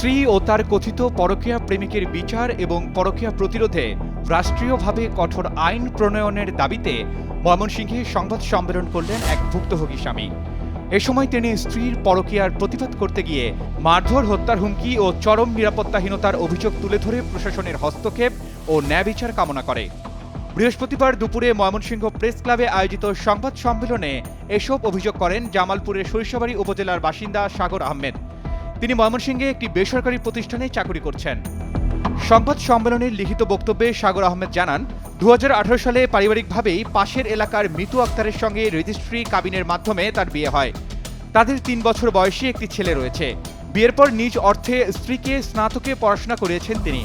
স্ত্রী ও তার কথিত পরকীয়া প্রেমিকের বিচার এবং পরকীয়া প্রতিরোধে রাষ্ট্রীয়ভাবে কঠোর আইন প্রণয়নের দাবিতে ময়মনসিংহে সংবাদ সম্মেলন করলেন এক ভুক্তভোগী স্বামী। এ সময় তিনি স্ত্রীর পরকীয়ার প্রতিবাদ করতে গিয়ে মারধর, হত্যার হুমকি ও চরম নিরাপত্তাহীনতার অভিযোগ তুলে ধরে প্রশাসনের হস্তক্ষেপ ও ন্যায় বিচার কামনা করে। বৃহস্পতিবার দুপুরে ময়মনসিংহ প্রেস ক্লাবে আয়োজিত সংবাদ সম্মেলনে এসব অভিযোগ করেন জামালপুরের সরিষাবাড়ী উপজেলার বাসিন্দা সাগর আহমেদ। তিনি ময়মনসিংহে একটি বেসরকারি প্রতিষ্ঠানে চাকরি করছেন। সংবাদ সম্মেলনের লিখিত বক্তব্যে সাগর আহমেদ জানান, 2018 সালে পারিবারিকভাবেই পাশের এলাকার মিতু আক্তারের সঙ্গে রেজিস্ট্রি কাবিনের মাধ্যমে তার বিয়ে হয়। তাদের 3 বছর বয়সী একটি ছেলে রয়েছে। বিয়ের পর নিজ অর্থে স্ত্রীকে স্নাতকে পড়াশোনা করিয়েছেন তিনি।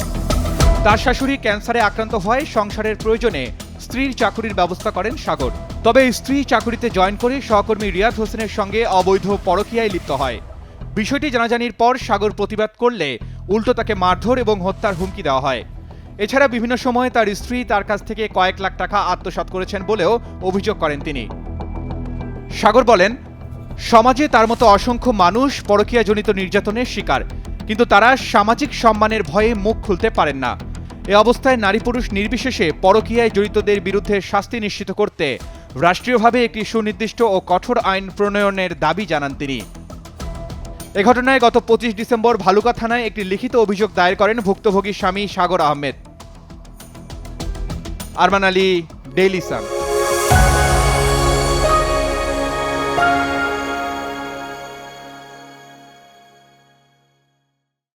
তার শাশুড়ি ক্যান্সারে আক্রান্ত হয়। সংসারের প্রয়োজনে স্ত্রীর চাকুরির ব্যবস্থা করেন সাগর। তবে স্ত্রী চাকুরিতে জয়েন করে সহকর্মী রিয়াদ হোসেনের সঙ্গে অবৈধ পরকীয়ায় লিপ্ত হয়। বিষয়টি জানাজানির পর সাগর প্রতিবাদ করলে উল্টো তাকে মারধর এবং হত্যার হুমকি দেওয়া হয়। এছাড়া বিভিন্ন সময়ে তার স্ত্রী তার কাছ থেকে কয়েক লাখ টাকা আত্মসাৎ করেছেন বলেও অভিযোগ করেন তিনি। সাগর বলেন, সমাজে তার মতো অসংখ্য মানুষ পরকীয়াজনিত নির্যাতনের শিকার, কিন্তু তারা সামাজিক সম্মানের ভয়ে মুখ খুলতে পারেন না। এ অবস্থায় নারী পুরুষ নির্বিশেষে পরকীয়ায় জড়িতদের বিরুদ্ধে শাস্তি নিশ্চিত করতে রাষ্ট্রীয়ভাবে একটি সুনির্দিষ্ট ও কঠোর আইন প্রণয়নের দাবি জানান তিনি। এ ঘটনায় গত 25 ডিসেম্বর ভালুকা থানায় একটি লিখিত অভিযোগ দায়ের করেন ভুক্তভোগী স্বামী সাগর আহমেদ। Arman Ali, Daily Sun.